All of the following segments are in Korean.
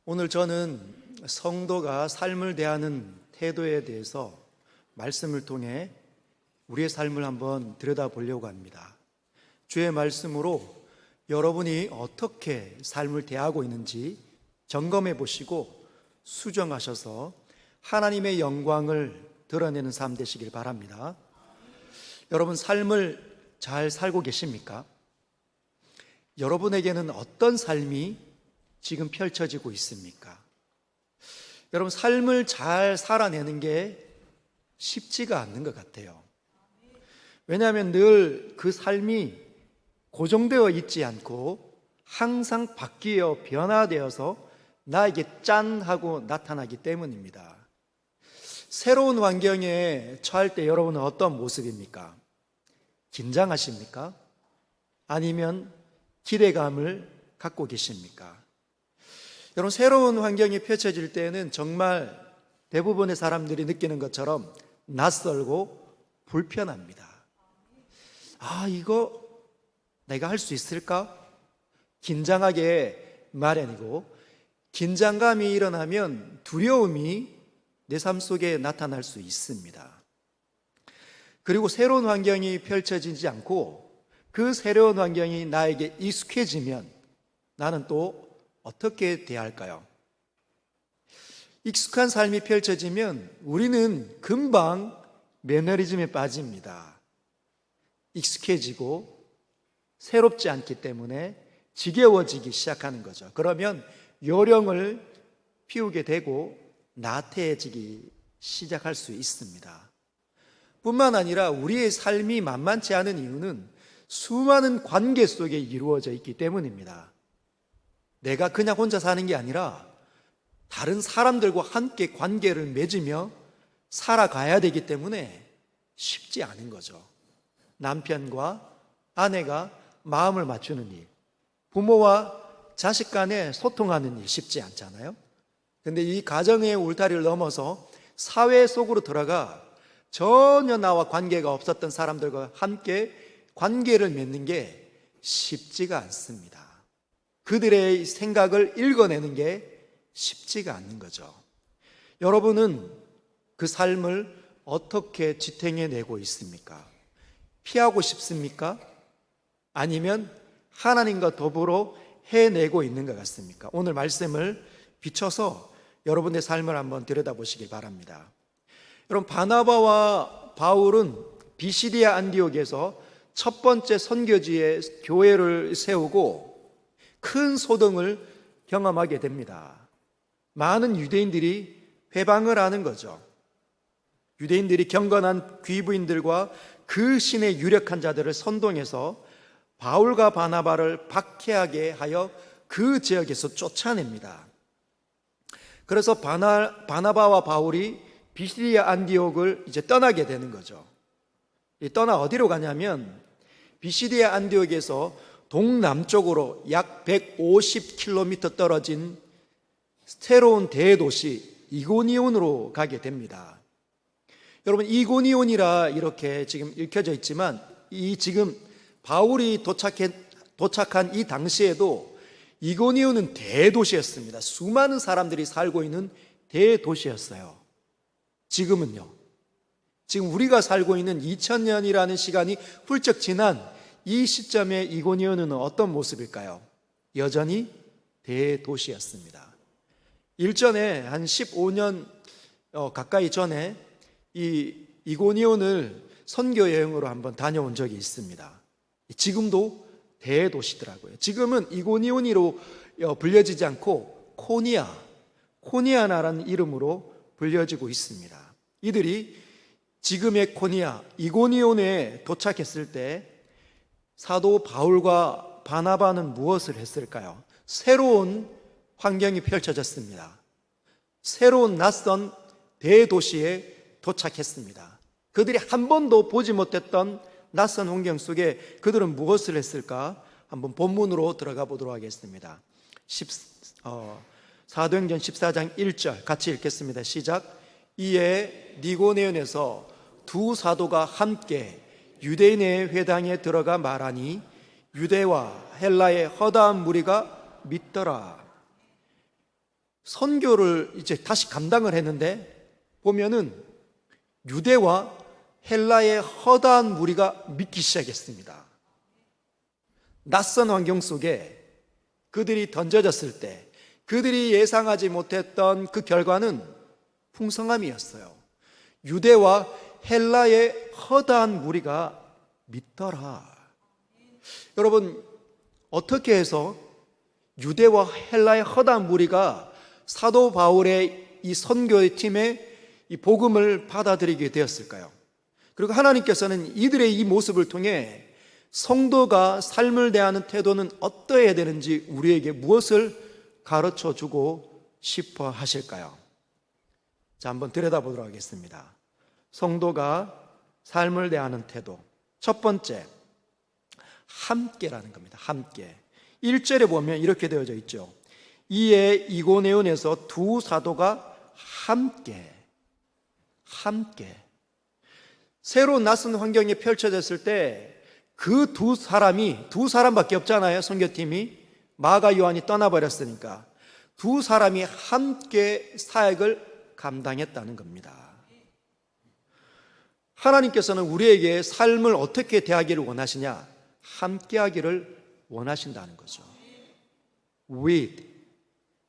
오늘 저는 성도가 삶을 대하는 태도에 대해서 말씀을 통해 우리의 삶을 한번 들여다보려고 합니다. 주의 말씀으로 여러분이 어떻게 삶을 대하고 있는지 점검해 보시고 수정하셔서 하나님의 영광을 드러내는 삶 되시길 바랍니다. 여러분, 삶을 잘 살고 계십니까? 여러분에게는 어떤 삶이 지금 펼쳐지고 있습니까? 여러분, 삶을 잘 살아내는 게 쉽지가 않는 것 같아요. 왜냐하면 늘 그 삶이 고정되어 있지 않고 항상 바뀌어 변화되어서 나에게 짠 하고 나타나기 때문입니다. 새로운 환경에 처할 때 여러분은 어떤 모습입니까? 긴장하십니까? 아니면 기대감을 갖고 계십니까? 여러분, 새로운 환경이 펼쳐질 때는 정말 대부분의 사람들이 느끼는 것처럼 낯설고 불편합니다. 이거 내가 할 수 있을까? 긴장하게 마련이고, 긴장감이 일어나면 두려움이 내 삶 속에 나타날 수 있습니다. 그리고 새로운 환경이 펼쳐지지 않고 그 새로운 환경이 나에게 익숙해지면 나는 또 어떻게 대할까요? 익숙한 삶이 펼쳐지면 우리는 금방 매너리즘에 빠집니다. 익숙해지고 새롭지 않기 때문에 지겨워지기 시작하는 거죠. 그러면 요령을 피우게 되고 나태해지기 시작할 수 있습니다. 뿐만 아니라 우리의 삶이 만만치 않은 이유는 수많은 관계 속에 이루어져 있기 때문입니다. 내가 그냥 혼자 사는 게 아니라 다른 사람들과 함께 관계를 맺으며 살아가야 되기 때문에 쉽지 않은 거죠. 남편과 아내가 마음을 맞추는 일, 부모와 자식 간에 소통하는 일 쉽지 않잖아요. 근데 이 가정의 울타리를 넘어서 사회 속으로 들어가 전혀 나와 관계가 없었던 사람들과 함께 관계를 맺는 게 쉽지가 않습니다. 그들의 생각을 읽어내는 게 쉽지가 않는 거죠. 여러분은 그 삶을 어떻게 지탱해내고 있습니까? 피하고 싶습니까? 아니면 하나님과 더불어 해내고 있는 것 같습니까? 오늘 말씀을 비춰서 여러분의 삶을 한번 들여다보시길 바랍니다. 여러분, 바나바와 바울은 비시디아 안디옥에서 첫 번째 선교지에 교회를 세우고 큰 소동을 경험하게 됩니다. 많은 유대인들이 회방을 하는 거죠. 유대인들이 경건한 귀부인들과 그 신의 유력한 자들을 선동해서 바울과 바나바를 박해하게 하여 그 지역에서 쫓아냅니다. 그래서 바나바와 바울이 비시디아 안디옥을 이제 떠나게 되는 거죠. 떠나 어디로 가냐면 비시디아 안디옥에서 동남쪽으로 약 150km 떨어진 새로운 대도시 이고니온으로 가게 됩니다. 여러분, 이고니온이라 이렇게 지금 읽혀져 있지만 이 지금 바울이 도착한 이 당시에도 이고니온은 대도시였습니다. 수많은 사람들이 살고 있는 대도시였어요. 지금은요. 지금 우리가 살고 있는 2000년이라는 시간이 훌쩍 지난 이 시점에 이고니온은 어떤 모습일까요? 여전히 대도시였습니다. 일전에 한 15년 가까이 전에 이 이고니온을 선교 여행으로 한번 다녀온 적이 있습니다. 지금도 대도시더라고요. 지금은 이고니온이로 불려지지 않고 코니아나라는 이름으로 불려지고 있습니다. 이들이 지금의 코니아, 이고니온에 도착했을 때 사도 바울과 바나바는 무엇을 했을까요? 새로운 환경이 펼쳐졌습니다. 새로운 낯선 대도시에 도착했습니다. 그들이 한 번도 보지 못했던 낯선 환경 속에 그들은 무엇을 했을까? 한번 본문으로 들어가 보도록 하겠습니다. 사도행전 14장 1절 같이 읽겠습니다. 시작. 이에 니고네온에서 두 사도가 함께 유대인의 회당에 들어가 말하니 유대와 헬라의 허다한 무리가 믿더라. 선교를 이제 다시 감당을 했는데 보면은 유대와 헬라의 허다한 무리가 믿기 시작했습니다. 낯선 환경 속에 그들이 던져졌을 때 그들이 예상하지 못했던 그 결과는 풍성함이었어요. 유대와 헬라의 허다한 무리가 믿더라. 여러분, 어떻게 해서 유대와 헬라의 허다한 무리가 사도 바울의 이 선교의 팀에 이 복음을 받아들이게 되었을까요? 그리고 하나님께서는 이들의 이 모습을 통해 성도가 삶을 대하는 태도는 어떠해야 되는지 우리에게 무엇을 가르쳐 주고 싶어 하실까요? 자, 한번 들여다보도록 하겠습니다. 성도가 삶을 대하는 태도. 첫 번째, 함께라는 겁니다. 함께. 1절에 보면 이렇게 되어져 있죠. 이에 이고네온에서 두 사도가 함께. 새로 낯선 환경이 펼쳐졌을 때 그 두 사람밖에 없잖아요. 선교팀이 마가 요한이 떠나버렸으니까 두 사람이 함께 사역을 감당했다는 겁니다. 하나님께서는 우리에게 삶을 어떻게 대하기를 원하시냐? 함께 하기를 원하신다는 거죠. with,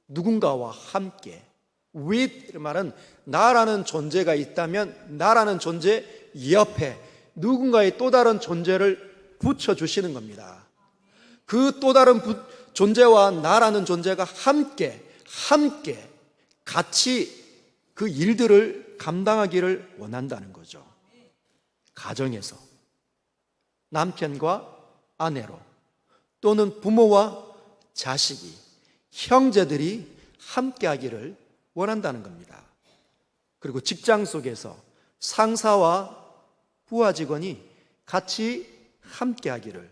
누군가와 함께. with 말은 나라는 존재가 있다면 나라는 존재 옆에 누군가의 또 다른 존재를 붙여주시는 겁니다. 그 또 다른 존재와 나라는 존재가 함께 같이 그 일들을 감당하기를 원한다는 거죠. 가정에서 남편과 아내로 또는 부모와 자식이, 형제들이 함께 하기를 원한다는 겁니다. 그리고 직장 속에서 상사와 부하 직원이 같이 함께 하기를,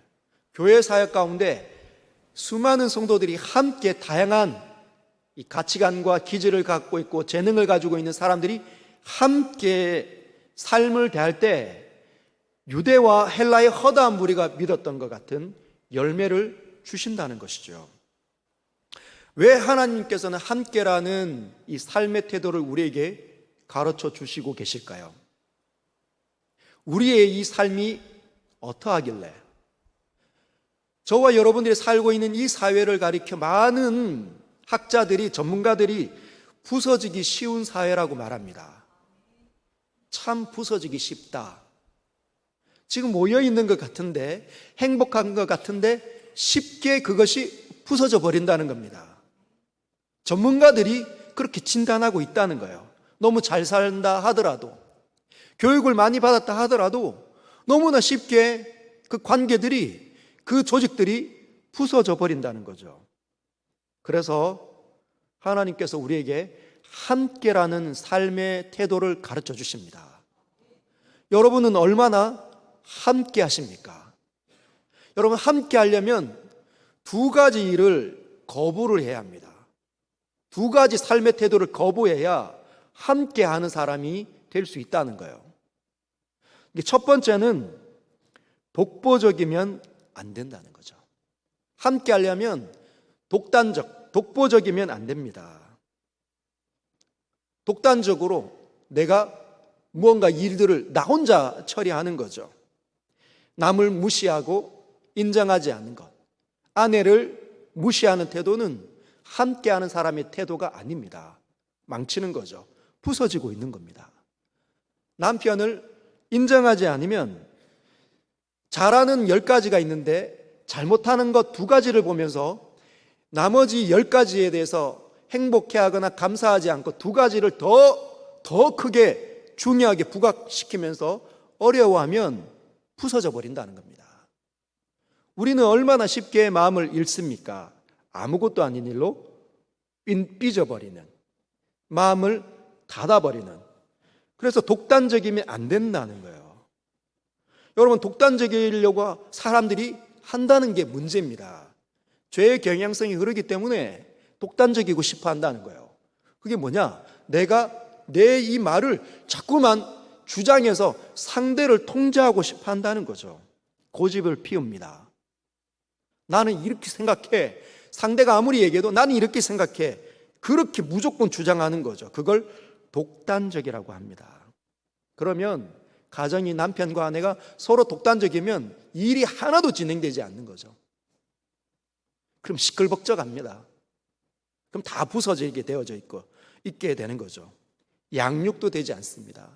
교회 사역 가운데 수많은 성도들이 함께 다양한 이 가치관과 기질을 갖고 있고 재능을 가지고 있는 사람들이 함께 삶을 대할 때 유대와 헬라의 허다한 무리가 믿었던 것 같은 열매를 주신다는 것이죠. 왜 하나님께서는 함께라는 이 삶의 태도를 우리에게 가르쳐 주시고 계실까요? 우리의 이 삶이 어떠하길래 저와 여러분들이 살고 있는 이 사회를 가리켜 많은 학자들이, 전문가들이 부서지기 쉬운 사회라고 말합니다. 참 부서지기 쉽다. 지금 모여있는 것 같은데, 행복한 것 같은데 쉽게 그것이 부서져 버린다는 겁니다. 전문가들이 그렇게 진단하고 있다는 거예요. 너무 잘 산다 하더라도, 교육을 많이 받았다 하더라도 너무나 쉽게 그 관계들이, 그 조직들이 부서져 버린다는 거죠. 그래서 하나님께서 우리에게 함께라는 삶의 태도를 가르쳐 주십니다. 여러분은 얼마나 함께 하십니까? 여러분, 함께 하려면 두 가지 일을 거부를 해야 합니다. 두 가지 삶의 태도를 거부해야 함께 하는 사람이 될 수 있다는 거예요. 첫 번째는 독보적이면 안 된다는 거죠. 함께 하려면 독보적이면 안 됩니다. 독단적으로 내가 무언가 일들을 나 혼자 처리하는 거죠. 남을 무시하고 인정하지 않는 것, 아내를 무시하는 태도는 함께하는 사람의 태도가 아닙니다. 망치는 거죠. 부서지고 있는 겁니다. 남편을 인정하지 않으면 잘하는 10가지가 있는데 잘못하는 것 2가지를 보면서 나머지 10가지에 대해서 행복해하거나 감사하지 않고 2가지를 더 크게 중요하게 부각시키면서 어려워하면 부서져 버린다는 겁니다. 우리는 얼마나 쉽게 마음을 잃습니까? 아무것도 아닌 일로 삐져버리는, 마음을 닫아버리는. 그래서 독단적이면 안 된다는 거예요. 여러분, 독단적이려고 사람들이 한다는 게 문제입니다. 죄의 경향성이 흐르기 때문에 독단적이고 싶어 한다는 거예요. 그게 뭐냐? 내가 내 이 말을 자꾸만 주장해서 상대를 통제하고 싶어 한다는 거죠. 고집을 피웁니다. 나는 이렇게 생각해. 상대가 아무리 얘기해도 나는 이렇게 생각해. 그렇게 무조건 주장하는 거죠. 그걸 독단적이라고 합니다. 그러면 가정이 남편과 아내가 서로 독단적이면 일이 하나도 진행되지 않는 거죠. 그럼 시끌벅적합니다. 그럼 다 부서지게 되어져 있게 되는 거죠. 양육도 되지 않습니다.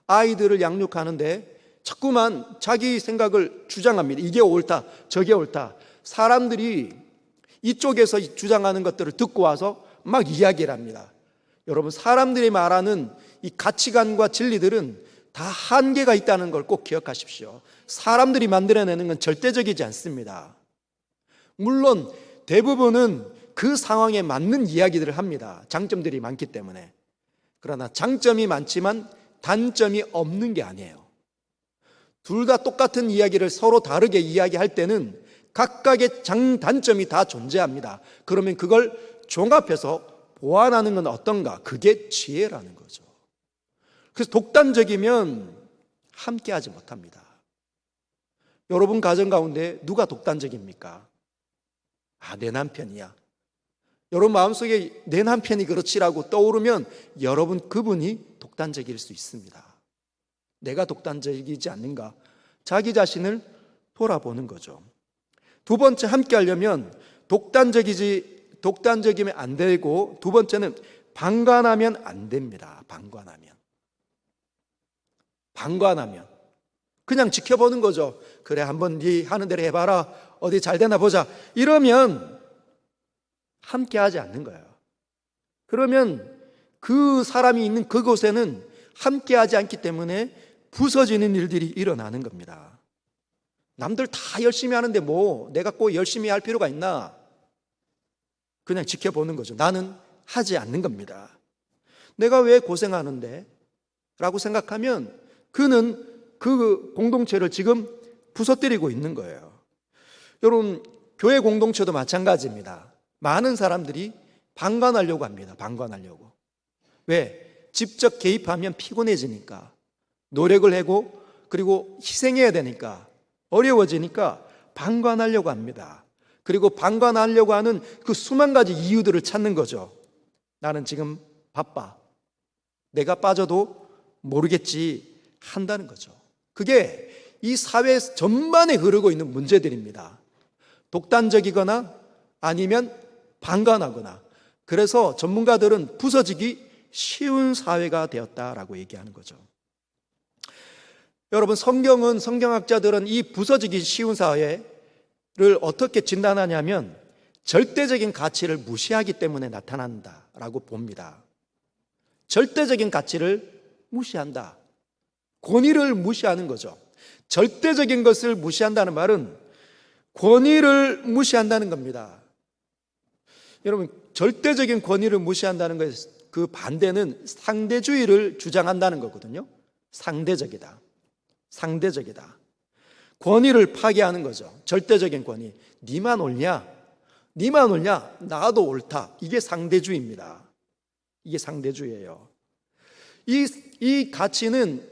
아이들을 양육하는데 자꾸만 자기 생각을 주장합니다. 이게 옳다, 저게 옳다. 사람들이 이쪽에서 주장하는 것들을 듣고 와서 막 이야기를 합니다. 여러분, 사람들이 말하는 이 가치관과 진리들은 다 한계가 있다는 걸 꼭 기억하십시오. 사람들이 만들어내는 건 절대적이지 않습니다. 물론 대부분은 그 상황에 맞는 이야기들을 합니다. 장점들이 많기 때문에. 그러나 장점이 많지만 단점이 없는 게 아니에요. 둘 다 똑같은 이야기를 서로 다르게 이야기할 때는 각각의 장단점이 다 존재합니다. 그러면 그걸 종합해서 보완하는 건 어떤가? 그게 지혜라는 거죠. 그래서 독단적이면 함께하지 못합니다. 여러분 가정 가운데 누가 독단적입니까? 내 남편이야. 여러분 마음속에 내 남편이 그렇지라고 떠오르면 여러분 그분이 독단적일 수 있습니다. 내가 독단적이지 않는가? 자기 자신을 돌아보는 거죠. 두 번째, 함께 하려면 독단적이면 안 되고, 두 번째는 방관하면 안 됩니다. 방관하면 그냥 지켜보는 거죠. 그래, 한번 네 하는 대로 해봐라. 어디 잘 되나 보자. 이러면 함께 하지 않는 거예요. 그러면 그 사람이 있는 그곳에는 함께 하지 않기 때문에 부서지는 일들이 일어나는 겁니다. 남들 다 열심히 하는데 뭐 내가 꼭 열심히 할 필요가 있나? 그냥 지켜보는 거죠. 나는 하지 않는 겁니다. 내가 왜 고생하는데? 라고 생각하면 그는 그 공동체를 지금 부서뜨리고 있는 거예요. 여러분, 교회 공동체도 마찬가지입니다. 많은 사람들이 방관하려고 합니다. 방관하려고. 왜? 직접 개입하면 피곤해지니까, 노력을 하고 그리고 희생해야 되니까, 어려워지니까 방관하려고 합니다. 그리고 방관하려고 하는 그 수만 가지 이유들을 찾는 거죠. 나는 지금 바빠. 내가 빠져도 모르겠지 한다는 거죠. 그게 이 사회 전반에 흐르고 있는 문제들입니다. 독단적이거나 아니면 방관하거나. 그래서 전문가들은 부서지기 쉬운 사회가 되었다라고 얘기하는 거죠. 여러분, 성경학자들은 이 부서지기 쉬운 사회를 어떻게 진단하냐면 절대적인 가치를 무시하기 때문에 나타난다라고 봅니다. 절대적인 가치를 무시한다. 권위를 무시하는 거죠. 절대적인 것을 무시한다는 말은 권위를 무시한다는 겁니다. 여러분, 절대적인 권위를 무시한다는 것의 그 반대는 상대주의를 주장한다는 거거든요. 상대적이다. 권위를 파괴하는 거죠. 절대적인 권위. 니만 옳냐? 나도 옳다. 이게 상대주의입니다. 이게 상대주의예요. 이 가치는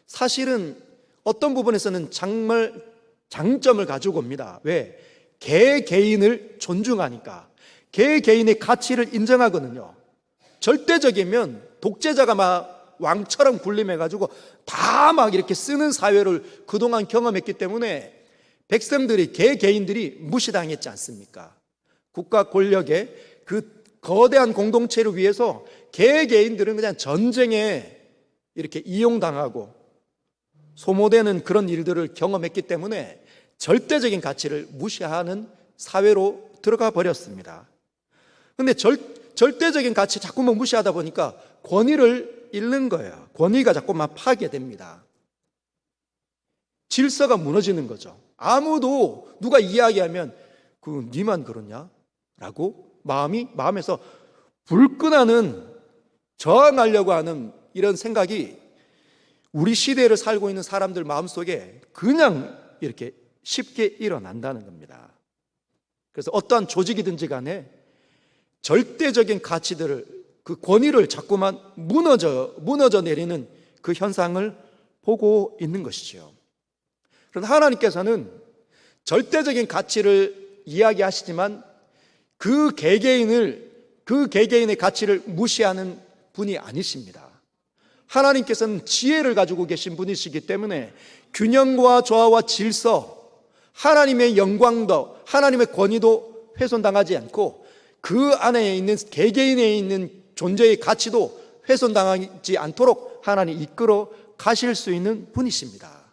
사실은 어떤 부분에서는 정말 장점을 가지고 옵니다. 왜? 개인을 존중하니까. 개인의 가치를 인정하거든요. 절대적이면 독재자가 막 왕처럼 군림해가지고 다 막 이렇게 쓰는 사회를 그동안 경험했기 때문에 백성들이, 개인들이 무시당했지 않습니까? 국가 권력의 그 거대한 공동체를 위해서 개인들은 그냥 전쟁에 이렇게 이용당하고 소모되는 그런 일들을 경험했기 때문에 절대적인 가치를 무시하는 사회로 들어가 버렸습니다. 그런데 절대적인 가치 자꾸만 무시하다 보니까 권위를 잃는 거예요. 권위가 자꾸만 파괴됩니다. 질서가 무너지는 거죠. 아무도 누가 이야기하면 니만 그러냐? 라고 마음에서 불끈하는, 저항하려고 하는 이런 생각이 우리 시대를 살고 있는 사람들 마음속에 그냥 이렇게 쉽게 일어난다는 겁니다. 그래서 어떠한 조직이든지 간에 절대적인 가치들을, 그 권위를 자꾸만 무너져 내리는 그 현상을 보고 있는 것이죠. 그런데 하나님께서는 절대적인 가치를 이야기하시지만 그 개개인을 그 개개인의 가치를 무시하는 분이 아니십니다. 하나님께서는 지혜를 가지고 계신 분이시기 때문에 균형과 조화와 질서, 하나님의 영광도, 하나님의 권위도 훼손당하지 않고 그 안에 있는 개개인에 있는 존재의 가치도 훼손당하지 않도록 하나님 이끌어 가실 수 있는 분이십니다.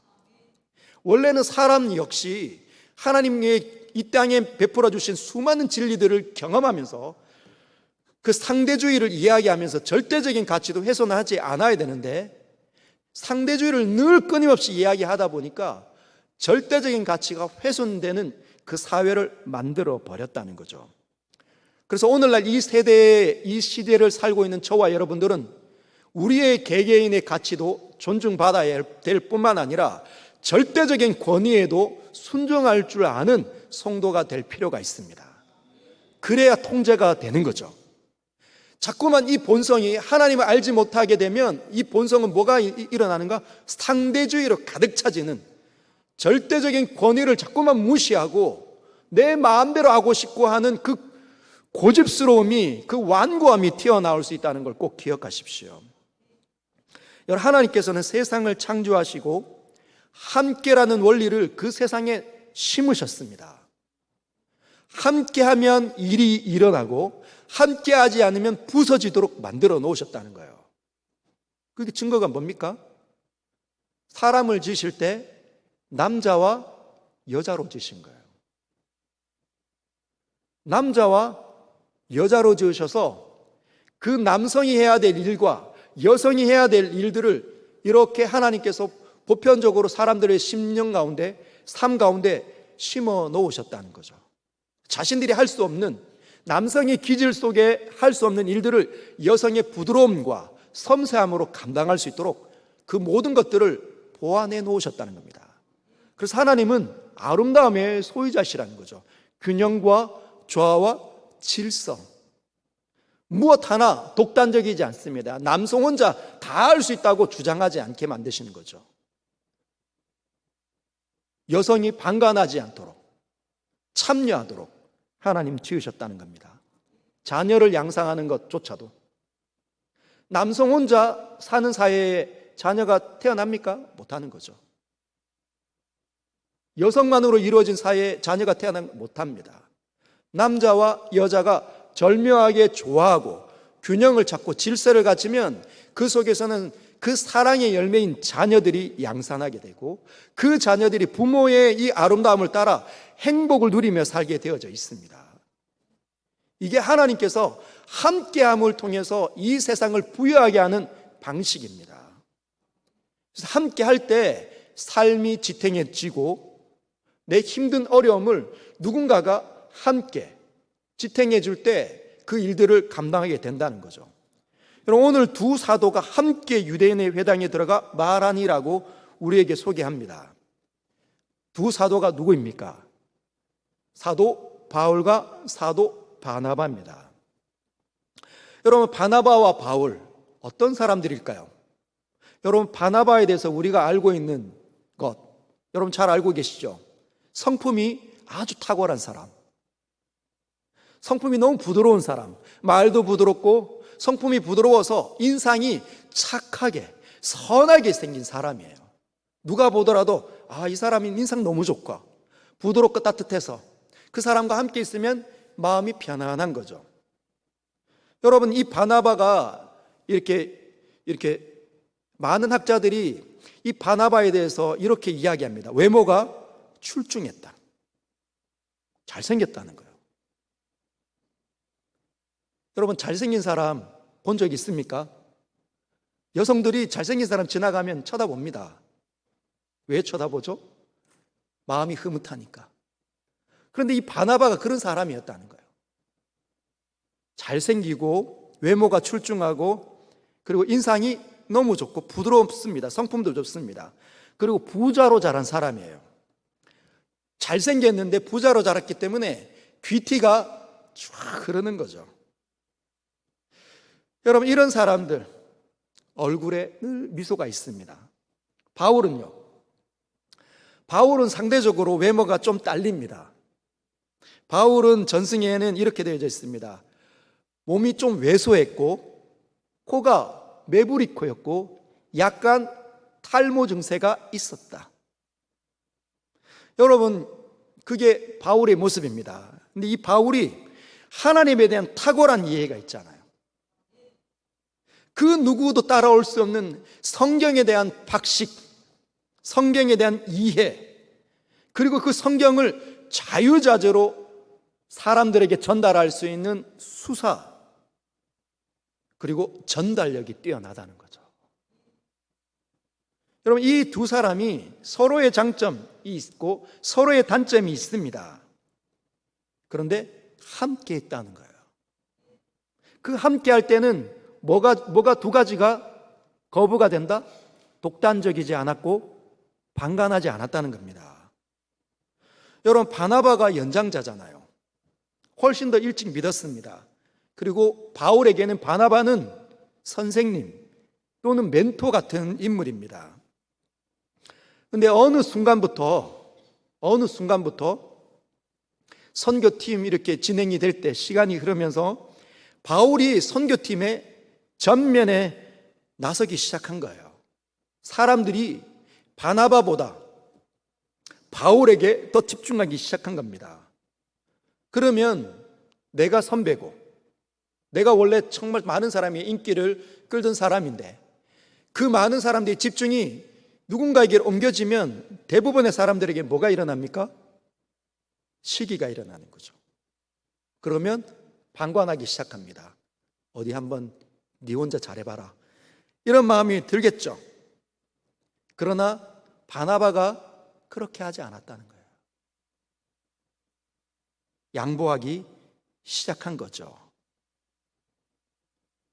원래는 사람 역시 하나님의 이 땅에 베풀어 주신 수많은 진리들을 경험하면서 그 상대주의를 이야기하면서 절대적인 가치도 훼손하지 않아야 되는데, 상대주의를 늘 끊임없이 이야기하다 보니까 절대적인 가치가 훼손되는 그 사회를 만들어 버렸다는 거죠. 그래서 오늘날 이 세대의, 이 시대를 살고 있는 저와 여러분들은 우리의 개개인의 가치도 존중받아야 될 뿐만 아니라 절대적인 권위에도 순종할 줄 아는 성도가 될 필요가 있습니다. 그래야 통제가 되는 거죠. 자꾸만 이 본성이, 하나님을 알지 못하게 되면 이 본성은 뭐가 일어나는가? 상대주의로 가득 차지는, 절대적인 권위를 자꾸만 무시하고 내 마음대로 하고 싶고 하는 그 고집스러움이, 그 완고함이 튀어나올 수 있다는 걸 꼭 기억하십시오. 여러분, 하나님께서는 세상을 창조하시고 함께라는 원리를 그 세상에 심으셨습니다. 함께하면 일이 일어나고 함께하지 않으면 부서지도록 만들어 놓으셨다는 거예요. 그게 증거가 뭡니까? 사람을 지으실 때 남자와 여자로 지으신 거예요. 남자와 여자로 지으셔서 그 남성이 해야 될 일과 여성이 해야 될 일들을 이렇게 하나님께서 보편적으로 사람들의 심령 가운데, 삶 가운데 심어 놓으셨다는 거죠. 자신들이 할 수 없는, 남성의 기질 속에 할 수 없는 일들을 여성의 부드러움과 섬세함으로 감당할 수 있도록 그 모든 것들을 보완해 놓으셨다는 겁니다. 그래서 하나님은 아름다움의 소유자시라는 거죠. 균형과 조화와 질서, 무엇 하나 독단적이지 않습니다. 남성 혼자 다 할 수 있다고 주장하지 않게 만드시는 거죠. 여성이 방관하지 않도록, 참여하도록 하나님 지으셨다는 겁니다. 자녀를 양상하는 것조차도. 남성 혼자 사는 사회에 자녀가 태어납니까? 못하는 거죠. 여성만으로 이루어진 사회에 자녀가 태어나면 못합니다. 남자와 여자가 절묘하게 조화하고 균형을 찾고 질서를 갖추면 그 속에서는 그 사랑의 열매인 자녀들이 양산하게 되고 그 자녀들이 부모의 이 아름다움을 따라 행복을 누리며 살게 되어져 있습니다. 이게 하나님께서 함께함을 통해서 이 세상을 부유하게 하는 방식입니다. 그래서 함께할 때 삶이 지탱해지고 내 힘든 어려움을 누군가가 함께 지탱해 줄 때 그 일들을 감당하게 된다는 거죠. 여러분, 오늘 두 사도가 함께 유대인의 회당에 들어가 말하니라고 우리에게 소개합니다. 두 사도가 누구입니까? 사도 바울과 사도 바나바입니다. 여러분, 바나바와 바울 어떤 사람들일까요? 여러분, 바나바에 대해서 우리가 알고 있는 것, 여러분 잘 알고 계시죠? 성품이 아주 탁월한 사람, 성품이 너무 부드러운 사람, 말도 부드럽고 성품이 부드러워서 인상이 착하게 선하게 생긴 사람이에요. 누가 보더라도 이 사람이 인상 너무 좋고 부드럽고 따뜻해서 그 사람과 함께 있으면 마음이 편안한 거죠. 여러분, 이 바나바가 이렇게 많은 학자들이 이 바나바에 대해서 이렇게 이야기합니다. 외모가 출중했다, 잘생겼다는 거예요. 여러분, 잘생긴 사람 본 적 있습니까? 여성들이 잘생긴 사람 지나가면 쳐다봅니다. 왜 쳐다보죠? 마음이 흐뭇하니까. 그런데 이 바나바가 그런 사람이었다는 거예요. 잘생기고 외모가 출중하고 그리고 인상이 너무 좋고 부드럽습니다. 성품도 좋습니다. 그리고 부자로 자란 사람이에요. 잘생겼는데 부자로 자랐기 때문에 귀티가 쫙 흐르는 거죠. 여러분, 이런 사람들 얼굴에 늘 미소가 있습니다. 바울은요, 바울은 상대적으로 외모가 좀 딸립니다. 바울은 전승에는 이렇게 되어져 있습니다. 몸이 좀 왜소했고 코가 매부리 코였고 약간 탈모 증세가 있었다. 여러분, 그게 바울의 모습입니다. 근데 이 바울이 하나님에 대한 탁월한 이해가 있잖아요. 그 누구도 따라올 수 없는 성경에 대한 박식, 성경에 대한 이해, 그리고 그 성경을 자유자재로 사람들에게 전달할 수 있는 수사, 그리고 전달력이 뛰어나다는 거죠. 여러분, 이 두 사람이 서로의 장점이 있고 서로의 단점이 있습니다. 그런데 함께 있다는 거예요. 그 함께 할 때는 뭐가 두 가지가 거부가 된다? 독단적이지 않았고 방관하지 않았다는 겁니다. 여러분, 바나바가 연장자잖아요. 훨씬 더 일찍 믿었습니다. 그리고 바울에게는 바나바는 선생님 또는 멘토 같은 인물입니다. 그런데 어느 순간부터 선교팀 이렇게 진행이 될 때 시간이 흐르면서 바울이 선교팀의 전면에 나서기 시작한 거예요. 사람들이 바나바보다 바울에게 더 집중하기 시작한 겁니다. 그러면 내가 선배고 내가 원래 정말 많은 사람의 인기를 끌던 사람인데 그 많은 사람들의 집중이 누군가에게 옮겨지면 대부분의 사람들에게 뭐가 일어납니까? 시기가 일어나는 거죠. 그러면 방관하기 시작합니다. 어디 한번 네 혼자 잘해봐라, 이런 마음이 들겠죠. 그러나 바나바가 그렇게 하지 않았다는 거예요. 양보하기 시작한 거죠.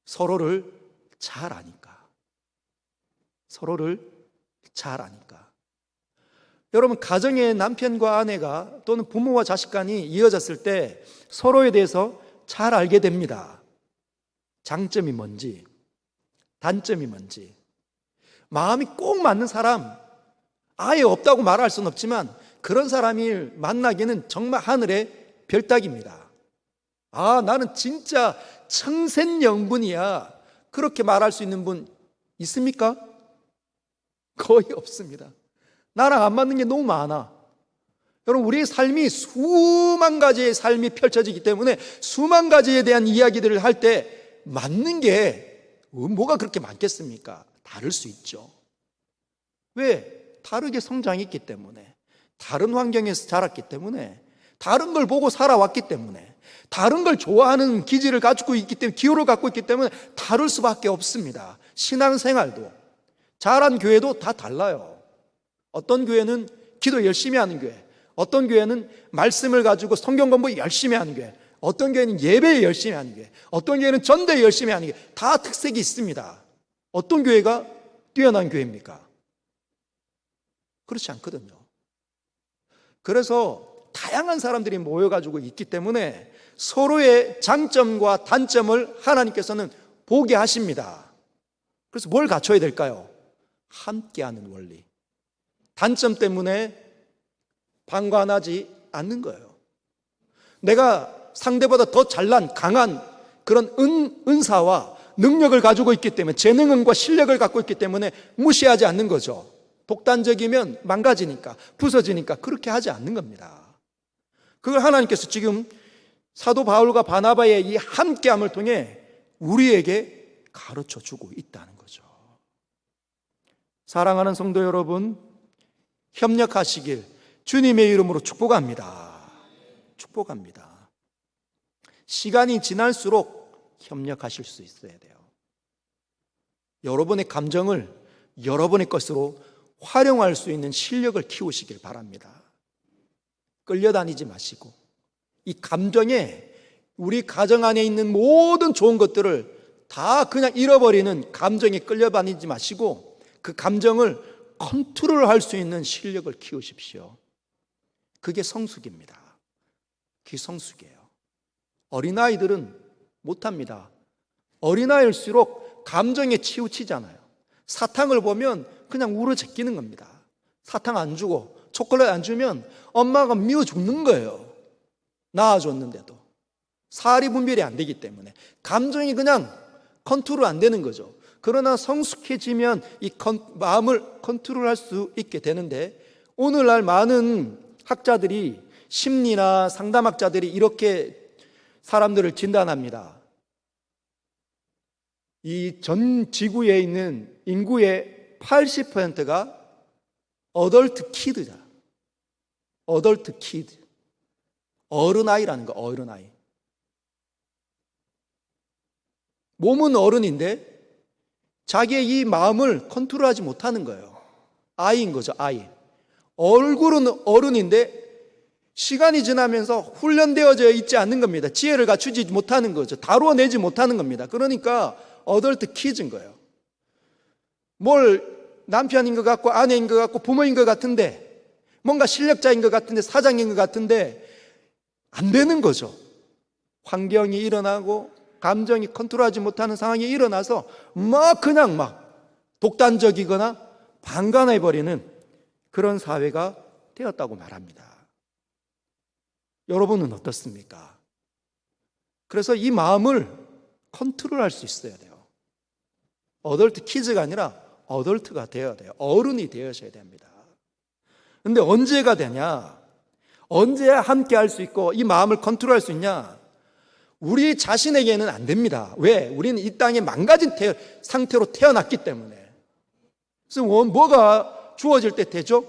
서로를 잘 아니까. 여러분, 가정의 남편과 아내가 또는 부모와 자식 간이 이어졌을 때 서로에 대해서 잘 알게 됩니다. 장점이 뭔지, 단점이 뭔지. 마음이 꼭 맞는 사람, 아예 없다고 말할 수는 없지만 그런 사람이 만나기는 정말 하늘의 별따기입니다. 아, 나는 진짜 청생연분이야, 그렇게 말할 수 있는 분 있습니까? 거의 없습니다. 나랑 안 맞는 게 너무 많아. 여러분, 우리의 삶이 수만 가지의 삶이 펼쳐지기 때문에 수만 가지에 대한 이야기들을 할 때 맞는 게 뭐가 그렇게 많겠습니까? 다를 수 있죠. 왜? 다르게 성장했기 때문에, 다른 환경에서 자랐기 때문에, 다른 걸 보고 살아왔기 때문에, 다른 걸 좋아하는 기질을 가지고 있기 때문에, 기호를 갖고 있기 때문에 다를 수밖에 없습니다. 신앙생활도, 자란 교회도 다 달라요. 어떤 교회는 기도 열심히 하는 교회, 어떤 교회는 말씀을 가지고 성경 공부 열심히 하는 교회, 어떤 교회는 예배 열심히 하는 교회, 어떤 교회는 전도에 열심히 하는 교회, 다 특색이 있습니다. 어떤 교회가 뛰어난 교회입니까? 그렇지 않거든요. 그래서 다양한 사람들이 모여가지고 있기 때문에 서로의 장점과 단점을 하나님께서는 보게 하십니다. 그래서 뭘 갖춰야 될까요? 함께하는 원리. 단점 때문에 방관하지 않는 거예요. 내가 상대보다 더 잘난, 강한 그런 은사와 능력을 가지고 있기 때문에, 재능과 실력을 갖고 있기 때문에 무시하지 않는 거죠. 독단적이면 망가지니까, 부서지니까 그렇게 하지 않는 겁니다. 그걸 하나님께서 지금 사도 바울과 바나바의 이 함께함을 통해 우리에게 가르쳐 주고 있다는 거죠. 사랑하는 성도 여러분, 협력하시길 주님의 이름으로 축복합니다. 축복합니다. 시간이 지날수록 협력하실 수 있어야 돼요. 여러분의 감정을 여러분의 것으로 활용할 수 있는 실력을 키우시길 바랍니다. 끌려다니지 마시고 이 감정에, 우리 가정 안에 있는 모든 좋은 것들을 다 그냥 잃어버리는 감정에 끌려다니지 마시고 그 감정을 컨트롤할 수 있는 실력을 키우십시오. 그게 성숙입니다. 그게 성숙이에요. 어린아이들은 못합니다. 어린아이일수록 감정에 치우치잖아요. 사탕을 보면 그냥 울어 제끼는 겁니다. 사탕 안 주고 초콜릿 안 주면 엄마가 미워 죽는 거예요. 낳아줬는데도. 사리 분별이 안 되기 때문에 감정이 그냥 컨트롤 안 되는 거죠. 그러나 성숙해지면 이 마음을 컨트롤할 수 있게 되는데, 오늘날 많은 학자들이, 심리나 상담학자들이 이렇게 사람들을 진단합니다. 이 전 지구에 있는 인구의 80%가 어덜트 키드자. 어덜트 키드. 어른아이라는 거, 어른아이. 몸은 어른인데 자기의 이 마음을 컨트롤하지 못하는 거예요. 아이인 거죠, 아이. 얼굴은 어른인데 시간이 지나면서 훈련되어져 있지 않는 겁니다. 지혜를 갖추지 못하는 거죠. 다루어내지 못하는 겁니다. 그러니까 어덜트 키즈인 거예요. 뭘 남편인 것 같고 아내인 것 같고 부모인 것 같은데, 뭔가 실력자인 것 같은데 사장인 것 같은데 안 되는 거죠. 환경이 일어나고 감정이 컨트롤하지 못하는 상황이 일어나서 그냥 독단적이거나 방관해버리는 그런 사회가 되었다고 말합니다. 여러분은 어떻습니까? 그래서 이 마음을 컨트롤할 수 있어야 돼요. 어덜트 키즈가 아니라 어덜트가 되어야 돼요. 어른이 되어셔야 됩니다. 근데 언제가 되냐? 언제야 함께 할 수 있고 이 마음을 컨트롤할 수 있냐? 우리 자신에게는 안 됩니다. 왜? 우리는 이 땅에 망가진 상태로 태어났기 때문에. 그래서 뭐가 주어질 때 되죠?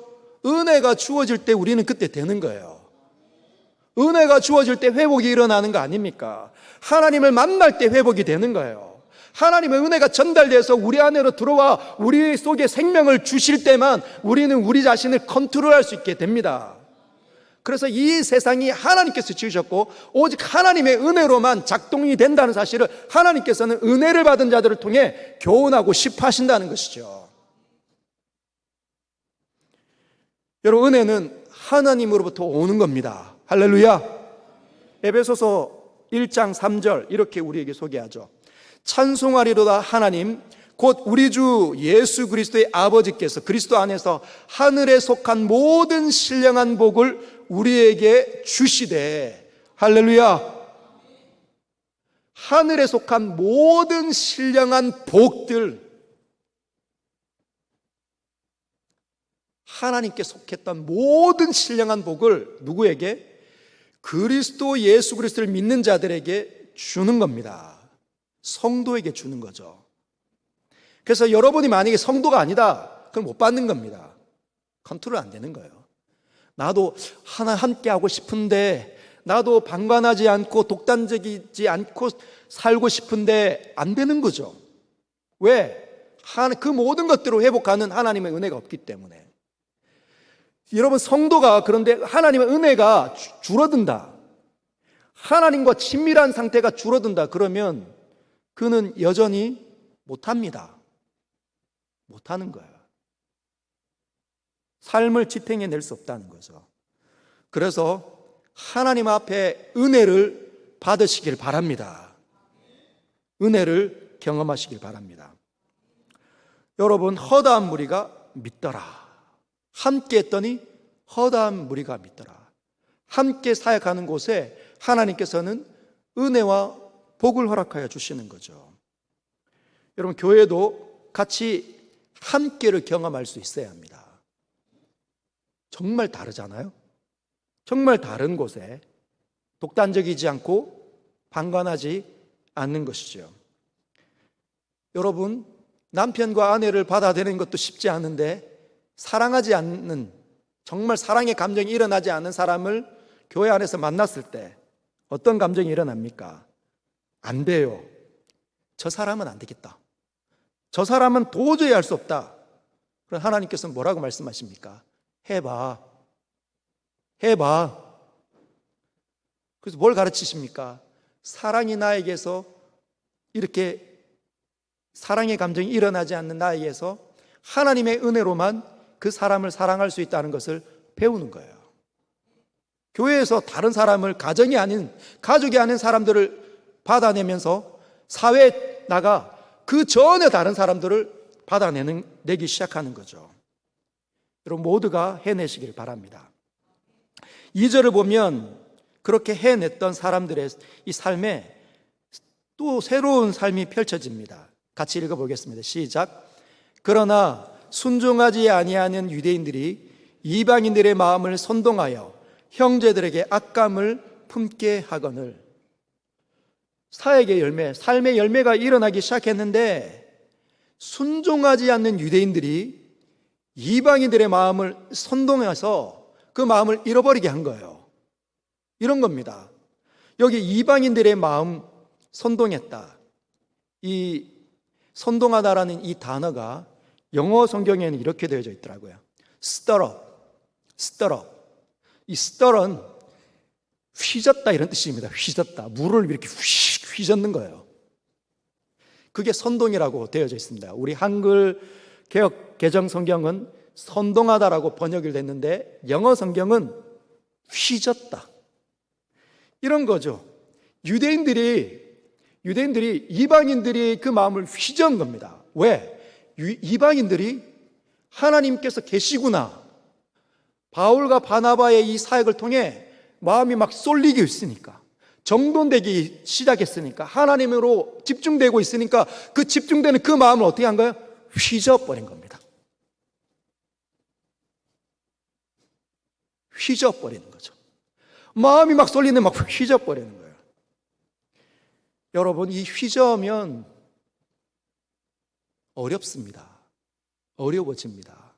은혜가 주어질 때 우리는 그때 되는 거예요. 은혜가 주어질 때 회복이 일어나는 거 아닙니까? 하나님을 만날 때 회복이 되는 거예요. 하나님의 은혜가 전달돼서 우리 안으로 들어와 우리 속에 생명을 주실 때만 우리는 우리 자신을 컨트롤할 수 있게 됩니다. 그래서 이 세상이 하나님께서 지으셨고 오직 하나님의 은혜로만 작동이 된다는 사실을 하나님께서는 은혜를 받은 자들을 통해 교훈하고 싶어 하신다는 것이죠. 여러분, 은혜는 하나님으로부터 오는 겁니다. 할렐루야. 에베소서 1장 3절 이렇게 우리에게 소개하죠. 찬송하리로다 하나님 곧 우리 주 예수 그리스도의 아버지께서 그리스도 안에서 하늘에 속한 모든 신령한 복을 우리에게 주시되. 할렐루야. 하늘에 속한 모든 신령한 복들, 하나님께 속했던 모든 신령한 복을 누구에게? 그리스도 예수 그리스도를 믿는 자들에게 주는 겁니다. 성도에게 주는 거죠. 그래서 여러분이 만약에 성도가 아니다, 그럼 못 받는 겁니다. 컨트롤 안 되는 거예요. 나도 하나 함께 하고 싶은데, 나도 방관하지 않고 독단적이지 않고 살고 싶은데 안 되는 거죠. 왜? 그 모든 것들을 회복하는 하나님의 은혜가 없기 때문에. 여러분, 성도가 그런데 하나님의 은혜가 줄어든다, 하나님과 친밀한 상태가 줄어든다 그러면 그는 여전히 못합니다. 못하는 거예요. 삶을 지탱해낼 수 없다는 거죠. 그래서 하나님 앞에 은혜를 받으시길 바랍니다. 은혜를 경험하시길 바랍니다. 여러분, 허다한 무리가 믿더라. 함께 했더니 허다한 무리가 믿더라. 함께 사역하는 곳에 하나님께서는 은혜와 복을 허락하여 주시는 거죠. 여러분, 교회도 같이 함께를 경험할 수 있어야 합니다. 정말 다르잖아요. 정말 다른 곳에 독단적이지 않고 방관하지 않는 것이죠. 여러분, 남편과 아내를 받아들이는 것도 쉽지 않은데 사랑하지 않는, 정말 사랑의 감정이 일어나지 않는 사람을 교회 안에서 만났을 때 어떤 감정이 일어납니까? 안 돼요. 저 사람은 안 되겠다. 저 사람은 도저히 할 수 없다. 그럼 하나님께서는 뭐라고 말씀하십니까? 해봐. 해봐. 그래서 뭘 가르치십니까? 사랑이 나에게서 이렇게 사랑의 감정이 일어나지 않는 나에게서 하나님의 은혜로만 그 사람을 사랑할 수 있다는 것을 배우는 거예요. 교회에서 다른 사람을 가정이 아닌, 가족이 아닌 사람들을 받아내면서 사회에 나가 그 전에 다른 사람들을 받아내기 시작하는 거죠. 여러분, 모두가 해내시길 바랍니다. 2절을 보면 그렇게 해냈던 사람들의 이 삶에 또 새로운 삶이 펼쳐집니다. 같이 읽어보겠습니다. 시작. 그러나 순종하지 아니하는 유대인들이 이방인들의 마음을 선동하여 형제들에게 악감을 품게 하거늘. 사역의 열매, 삶의 열매가 일어나기 시작했는데 순종하지 않는 유대인들이 이방인들의 마음을 선동해서 그 마음을 잃어버리게 한 거예요. 이런 겁니다. 여기 이방인들의 마음 선동했다. 이 선동하다라는 이 단어가 영어 성경에는 이렇게 되어져 있더라고요. stir up, stir up. 이 stir은 휘젓다 이런 뜻입니다. 휘젓다. 물을 이렇게 휘젓는 거예요. 그게 선동이라고 되어져 있습니다. 우리 한글 개역 개정 성경은 선동하다라고 번역이 됐는데 영어 성경은 휘젓다. 이런 거죠. 유대인들이 이방인들이 그 마음을 휘저은 겁니다. 왜? 이방인들이 하나님께서 계시구나, 바울과 바나바의 이 사역을 통해 마음이 막 쏠리고 있으니까, 정돈되기 시작했으니까, 하나님으로 집중되고 있으니까 그 집중되는 그 마음을 어떻게 한 거예요? 휘저어버린 겁니다. 휘저어버리는 거죠. 마음이 막 쏠리는 막 휘저어버리는 거예요. 여러분, 이 휘저으면 어렵습니다. 어려워집니다.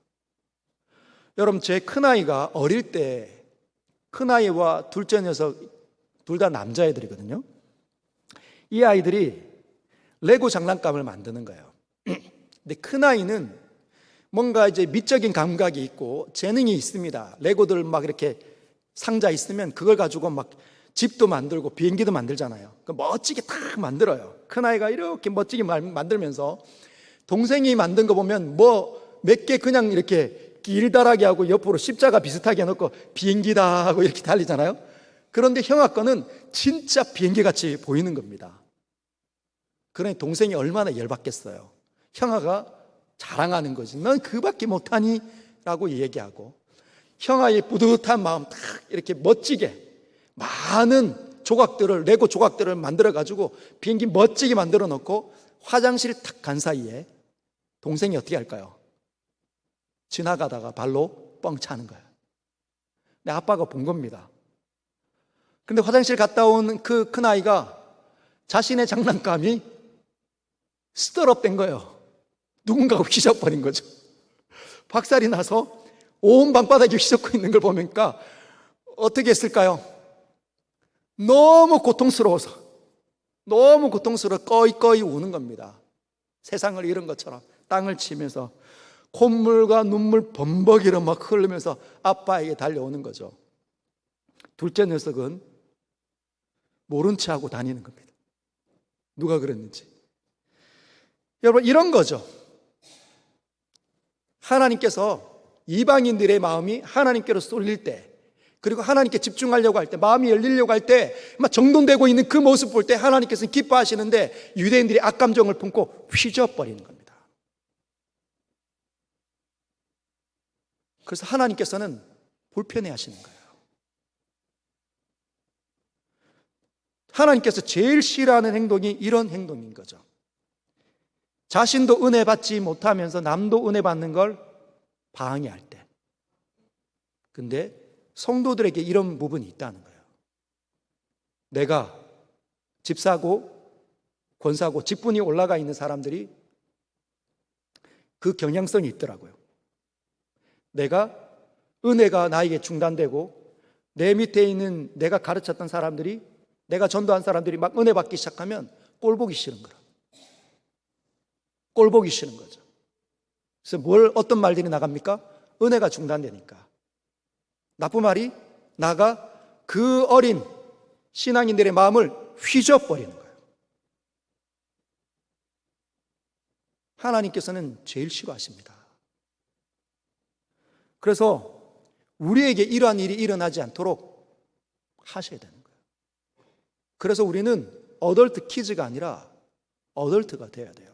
여러분, 제 큰아이가 어릴 때, 큰아이와 둘째 녀석 둘 다 남자애들이거든요. 이 아이들이 레고 장난감을 만드는 거예요. 근데 큰아이는 뭔가 이제 미적인 감각이 있고 재능이 있습니다. 레고들 막 이렇게 상자 있으면 그걸 가지고 막 집도 만들고 비행기도 만들잖아요. 멋지게 딱 만들어요. 큰아이가 이렇게 멋지게 만들면서 동생이 만든 거 보면 뭐 몇 개 그냥 이렇게 길다랗게 하고 옆으로 십자가 비슷하게 해놓고 비행기다 하고 이렇게 달리잖아요. 그런데 형아 거는 진짜 비행기 같이 보이는 겁니다. 그러니 동생이 얼마나 열받겠어요. 형아가 자랑하는 거지. 넌 그밖에 못하니? 라고 얘기하고, 형아의 뿌듯한 마음 딱 이렇게 멋지게 많은 조각들을, 레고 조각들을 만들어 가지고 비행기 멋지게 만들어 놓고 화장실 탁 간 사이에 동생이 어떻게 할까요? 지나가다가 발로 뻥 차는 거예요. 내 아빠가 본 겁니다. 근데 화장실 갔다 온 그 큰아이가 자신의 장난감이 스터럽된 거예요. 누군가가 휘저어버린 거죠. 박살이 나서 온 방바닥이 휘젓고 있는 걸 보니까 어떻게 했을까요? 너무 고통스러워서 꺼이꺼이 우는 겁니다. 세상을 잃은 것처럼 땅을 치면서 콧물과 눈물 범벅이로 막 흐르면서 아빠에게 달려오는 거죠. 둘째 녀석은 모른 체 하고 다니는 겁니다. 누가 그랬는지. 여러분, 이런 거죠. 하나님께서 이방인들의 마음이 하나님께로 쏠릴 때, 그리고 하나님께 집중하려고 할 때, 마음이 열리려고 할 때 막 정돈되고 있는 그 모습 볼 때 하나님께서는 기뻐하시는데 유대인들이 악감정을 품고 휘저어버리는 겁니다. 그래서 하나님께서는 불편해 하시는 거예요. 하나님께서 제일 싫어하는 행동이 이런 행동인 거죠. 자신도 은혜 받지 못하면서 남도 은혜 받는 걸 방해할 때. 근데 성도들에게 이런 부분이 있다는 거예요. 내가 집사고 권사고 직분이 올라가 있는 사람들이 그 경향성이 있더라고요. 내가 은혜가 나에게 중단되고 내 밑에 있는 내가 가르쳤던 사람들이, 내가 전도한 사람들이 막 은혜 받기 시작하면 꼴 보기 싫은 거라. 꼴 보기 싫은 거죠. 그래서 어떤 말들이 나갑니까? 은혜가 중단되니까. 나쁜 말이 나가 그 어린 신앙인들의 마음을 휘저어버리는 거예요. 하나님께서는 제일 싫어하십니다. 그래서 우리에게 이러한 일이 일어나지 않도록 하셔야 되는 거예요. 그래서 우리는 어덜트 키즈가 아니라 어덜트가 되어야 돼요.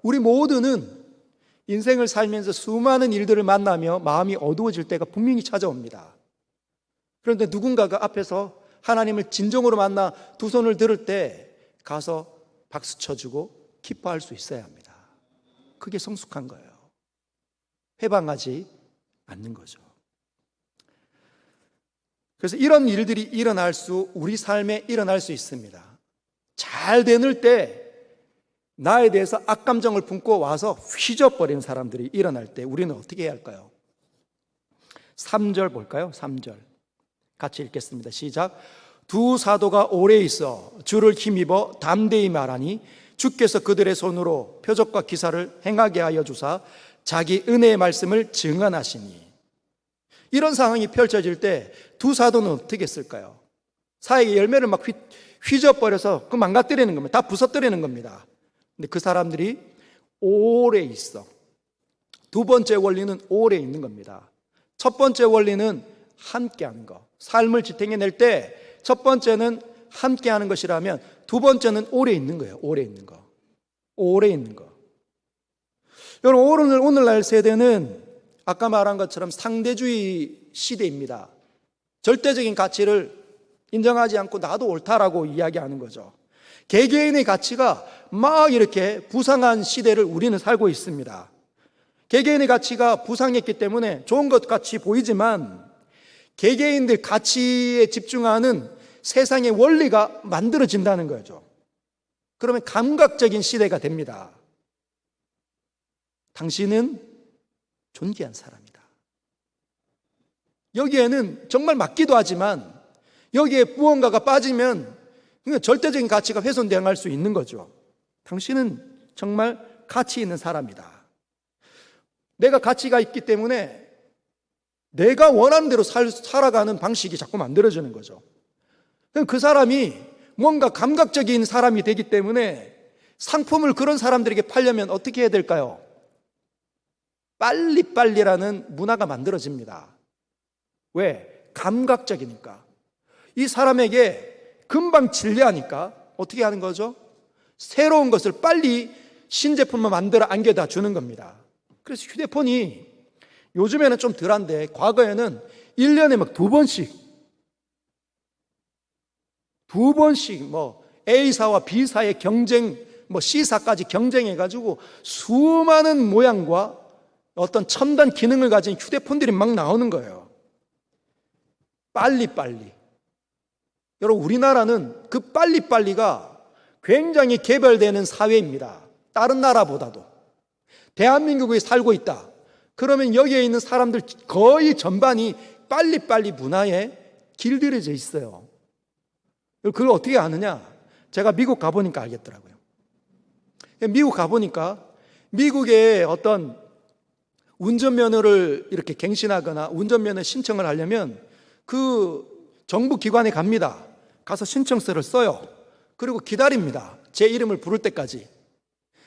우리 모두는 인생을 살면서 수많은 일들을 만나며 마음이 어두워질 때가 분명히 찾아옵니다. 그런데 누군가가 앞에서 하나님을 진정으로 만나 두 손을 들을 때 가서 박수 쳐주고 기뻐할 수 있어야 합니다. 그게 성숙한 거예요. 회방하지 않는 거죠. 그래서 이런 일들이 우리 삶에 일어날 수 있습니다. 잘 되는 때 나에 대해서 악감정을 품고 와서 휘저버리는 사람들이 일어날 때 우리는 어떻게 해야 할까요? 3절 볼까요? 3절 같이 읽겠습니다. 시작. 두 사도가 오래 있어 주를 힘입어 담대히 말하니 주께서 그들의 손으로 표적과 기사를 행하게 하여 주사 자기 은혜의 말씀을 증언하시니. 이런 상황이 펼쳐질 때 두 사도는 어떻게 했을까요? 사역의 열매를 막 휘저버려서 그 망가뜨리는 겁니다. 다 부서뜨리는 겁니다. 근데 그 사람들이 오래 있어. 두 번째 원리는 오래 있는 겁니다. 첫 번째 원리는 함께 하는 거. 삶을 지탱해낼 때 첫 번째는 함께 하는 것이라면 두 번째는 오래 있는 거예요. 오래 있는 거. 오래 있는 거. 여러분, 오늘날 세대는 아까 말한 것처럼 상대주의 시대입니다. 절대적인 가치를 인정하지 않고 나도 옳다라고 이야기하는 거죠. 개개인의 가치가 막 이렇게 부상한 시대를 우리는 살고 있습니다. 개개인의 가치가 부상했기 때문에 좋은 것 같이 보이지만 개개인들 가치에 집중하는 세상의 원리가 만들어진다는 거죠. 그러면 감각적인 시대가 됩니다. 당신은 존귀한 사람이다. 여기에는 정말 맞기도 하지만 여기에 무언가가 빠지면 절대적인 가치가 훼손당할 수 있는 거죠. 당신은 정말 가치 있는 사람이다. 내가 가치가 있기 때문에 내가 원하는 대로 살아가는 방식이 자꾸 만들어지는 거죠. 그 사람이 뭔가 감각적인 사람이 되기 때문에 상품을 그런 사람들에게 팔려면 어떻게 해야 될까요? 빨리빨리라는 문화가 만들어집니다. 왜? 감각적이니까. 이 사람에게 금방 진리하니까 어떻게 하는 거죠? 새로운 것을 빨리 신제품을 만들어 안겨다 주는 겁니다. 그래서 휴대폰이 요즘에는 좀 덜한데 과거에는 1년에 막 두 번씩 뭐 A사와 B사의 경쟁, 뭐 C사까지 경쟁해가지고 수많은 모양과 어떤 첨단 기능을 가진 휴대폰들이 막 나오는 거예요. 빨리빨리. 여러분, 우리나라는 그 빨리빨리가 굉장히 개발되는 사회입니다. 다른 나라보다도. 대한민국에 살고 있다. 그러면 여기에 있는 사람들 거의 전반이 빨리빨리 문화에 길들여져 있어요. 그걸 어떻게 아느냐? 제가 미국 가보니까 알겠더라고요. 미국 가보니까 미국의 어떤 운전면허를 이렇게 갱신하거나 운전면허 신청을 하려면 그 정부 기관에 갑니다. 가서 신청서를 써요. 그리고 기다립니다. 제 이름을 부를 때까지.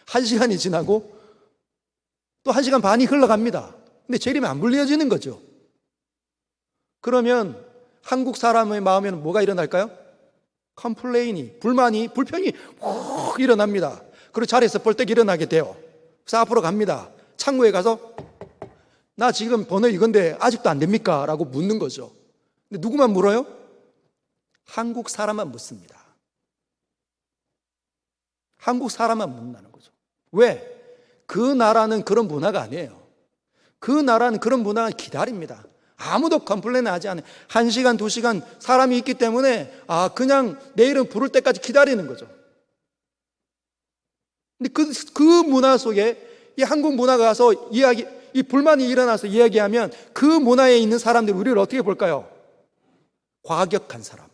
1시간이 지나고 또 1시간 반이 흘러갑니다. 근데 제 이름이 안 불려지는 거죠. 그러면 한국 사람의 마음에는 뭐가 일어날까요? 컴플레인이, 불편이 확 일어납니다. 그리고 자리에서 벌떡 일어나게 돼요. 그래서 앞으로 갑니다. 창구에 가서 나 지금 번호 이건데 아직도 안 됩니까? 라고 묻는 거죠. 근데 누구만 물어요? 한국 사람만 묻습니다. 한국 사람만 묻는다는 거죠. 왜? 그 나라는 그런 문화가 아니에요. 그 나라는 그런 문화가 기다립니다. 아무도 컴플레인 하지 않아요. 1시간, 2시간 사람이 있기 때문에 그냥 내 이름 부를 때까지 기다리는 거죠. 근데 그 문화 속에 이 한국 문화가 가서 이 불만이 일어나서 이야기하면 그 문화에 있는 사람들이 우리를 어떻게 볼까요? 과격한 사람.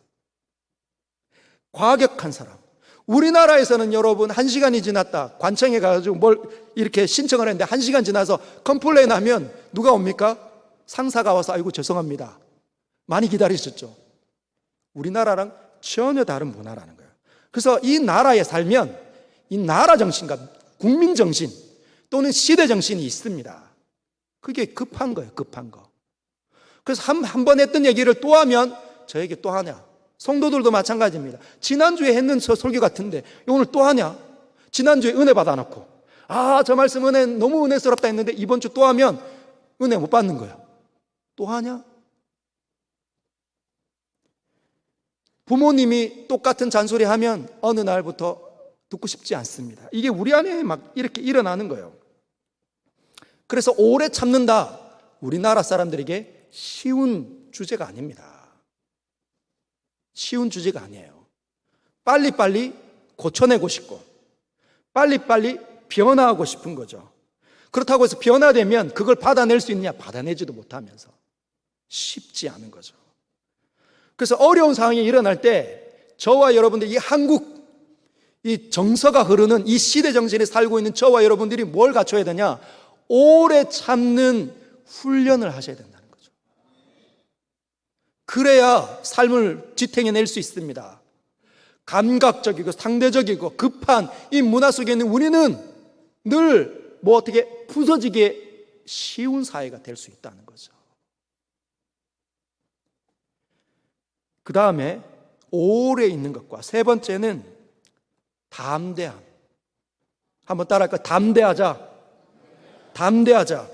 과격한 사람. 우리나라에서는 여러분 1시간이 지났다. 관청에 가가지고 뭘 이렇게 신청을 했는데 1시간 지나서 컴플레인 하면 누가 옵니까? 상사가 와서 아이고 죄송합니다. 많이 기다리셨죠? 우리나라랑 전혀 다른 문화라는 거예요. 그래서 이 나라에 살면 이 나라 정신과 국민 정신 또는 시대 정신이 있습니다. 그게 급한 거예요. 급한 거. 그래서 한 번 했던 얘기를 또 하면 저에게 또 하냐. 성도들도 마찬가지입니다. 지난주에 했는 저 설교 같은데 오늘 또 하냐? 지난주에 은혜 받아놓고 저 말씀 너무 은혜스럽다 했는데 이번 주 또 하면 은혜 못 받는 거예요. 또 하냐? 부모님이 똑같은 잔소리 하면 어느 날부터 듣고 싶지 않습니다. 이게 우리 안에 막 이렇게 일어나는 거예요. 그래서 오래 참는다. 우리나라 사람들에게 쉬운 주제가 아닙니다. 쉬운 주제가 아니에요. 빨리빨리 고쳐내고 싶고 빨리빨리 변화하고 싶은 거죠. 그렇다고 해서 변화되면 그걸 받아낼 수 있느냐? 받아내지도 못하면서 쉽지 않은 거죠. 그래서 어려운 상황이 일어날 때 저와 여러분들 이 한국 이 정서가 흐르는 이 시대 정신에 살고 있는 저와 여러분들이 뭘 갖춰야 되냐? 오래 참는 훈련을 하셔야 된다는 거죠. 그래야 삶을 지탱해낼 수 있습니다. 감각적이고 상대적이고 급한 이 문화 속에 있는 우리는 늘 어떻게 부서지게 쉬운 사회가 될 수 있다는 거죠. 그 다음에 오래 있는 것과 세 번째는 담대함. 한번 따라할까요? 담대하자.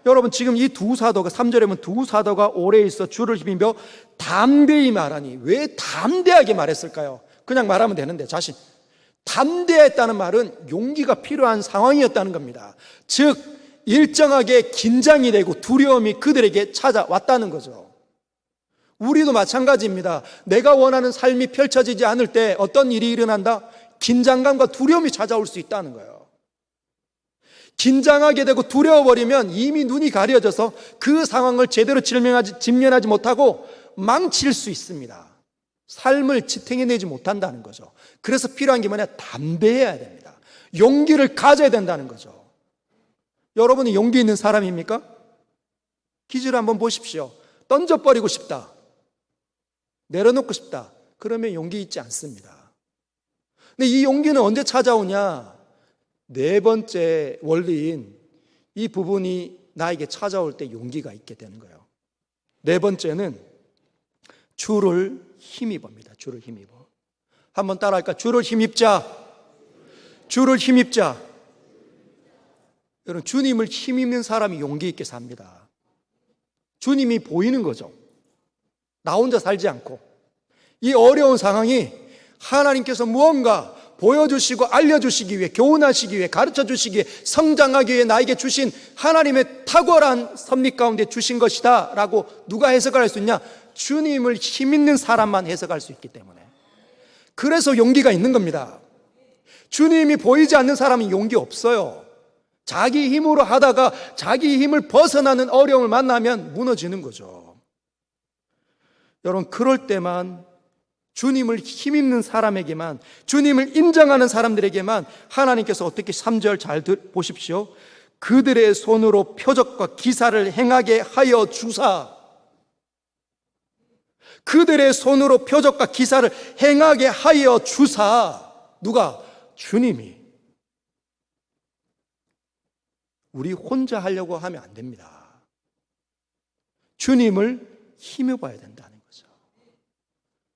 여러분 지금 이 두 사도가 3절에 보면 두 사도가 오래 있어 주를 힘입어 담대히 말하니 왜 담대하게 말했을까요? 그냥 말하면 되는데 담대했다는 말은 용기가 필요한 상황이었다는 겁니다. 즉 일정하게 긴장이 되고 두려움이 그들에게 찾아왔다는 거죠. 우리도 마찬가지입니다. 내가 원하는 삶이 펼쳐지지 않을 때 어떤 일이 일어난다? 긴장감과 두려움이 찾아올 수 있다는 거예요. 긴장하게 되고 두려워버리면 이미 눈이 가려져서 그 상황을 제대로 직면하지 못하고 망칠 수 있습니다. 삶을 지탱해내지 못한다는 거죠. 그래서 필요한 게 뭐냐? 담대해야 됩니다. 용기를 가져야 된다는 거죠. 여러분이 용기 있는 사람입니까? 기질 한번 보십시오. 던져버리고 싶다. 내려놓고 싶다. 그러면 용기 있지 않습니다. 근데 이 용기는 언제 찾아오냐? 네 번째 원리인 이 부분이 나에게 찾아올 때 용기가 있게 되는 거예요. 네 번째는 주를 힘입어입니다. 주를 힘입어. 한번 따라할까? 주를 힘입자. 주를 힘입자. 여러분, 주님을 힘입는 사람이 용기 있게 삽니다. 주님이 보이는 거죠. 나 혼자 살지 않고 이 어려운 상황이 하나님께서 무언가 보여주시고 알려주시기 위해, 교훈하시기 위해, 가르쳐주시기 위해, 성장하기 위해 나에게 주신 하나님의 탁월한 섭리 가운데 주신 것이다 라고 누가 해석할 수 있냐? 주님을 힘있는 사람만 해석할 수 있기 때문에. 그래서 용기가 있는 겁니다. 주님이 보이지 않는 사람은 용기 없어요. 자기 힘으로 하다가 자기 힘을 벗어나는 어려움을 만나면 무너지는 거죠. 여러분, 그럴 때만 주님을 힘입는 사람에게만, 주님을 인정하는 사람들에게만 하나님께서 어떻게 3절 잘 보십시오. 그들의 손으로 표적과 기사를 행하게 하여 주사. 그들의 손으로 표적과 기사를 행하게 하여 주사. 누가? 주님이. 우리 혼자 하려고 하면 안 됩니다. 주님을 힘입어야 된다는 거죠.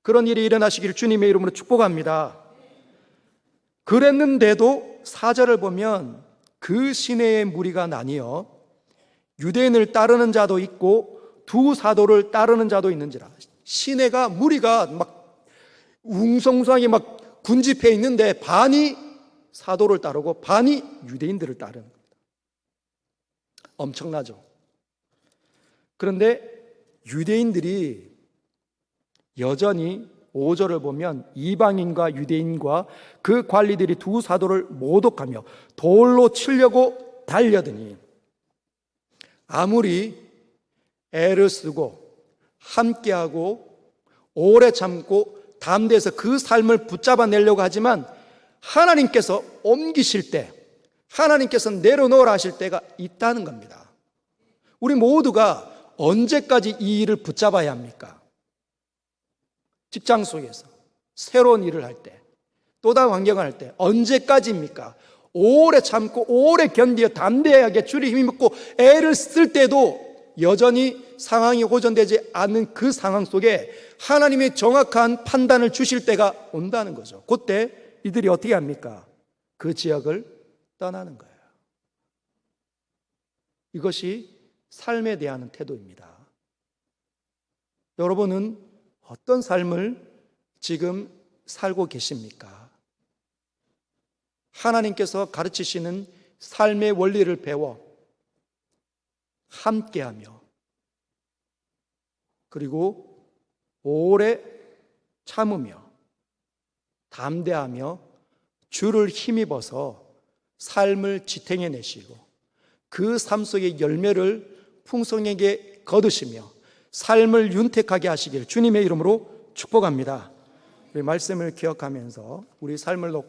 그런 일이 일어나시기를 주님의 이름으로 축복합니다. 그랬는데도 4절을 보면 그 시내의 무리가 나뉘어 유대인을 따르는 자도 있고 두 사도를 따르는 자도 있는지라. 시내가 무리가 막 웅성성하게 막 군집해 있는데 반이 사도를 따르고 반이 유대인들을 따르는 겁니다. 엄청나죠. 그런데 유대인들이 여전히 5절을 보면 이방인과 유대인과 그 관리들이 두 사도를 모독하며 돌로 치려고 달려드니 아무리 애를 쓰고 함께하고 오래 참고 담대해서 그 삶을 붙잡아내려고 하지만 하나님께서 옮기실 때, 하나님께서 내려놓으라 하실 때가 있다는 겁니다. 우리 모두가 언제까지 이 일을 붙잡아야 합니까? 직장 속에서 새로운 일을 할 때, 또 다른 환경을 할 때 언제까지입니까? 오래 참고 오래 견디어 담대하게 주를 힘입고 애를 쓸 때도 여전히 상황이 호전되지 않는 그 상황 속에 하나님의 정확한 판단을 주실 때가 온다는 거죠. 그때 이들이 어떻게 합니까? 그 지역을 떠나는 거예요. 이것이 삶에 대한 태도입니다. 여러분은 어떤 삶을 지금 살고 계십니까? 하나님께서 가르치시는 삶의 원리를 배워 함께하며, 그리고 오래 참으며 담대하며 주를 힘입어서 삶을 지탱해내시고 그 삶 속의 열매를 풍성하게 거두시며 삶을 윤택하게 하시길 주님의 이름으로 축복합니다. 우리 말씀을 기억하면서 우리 삶을 놓고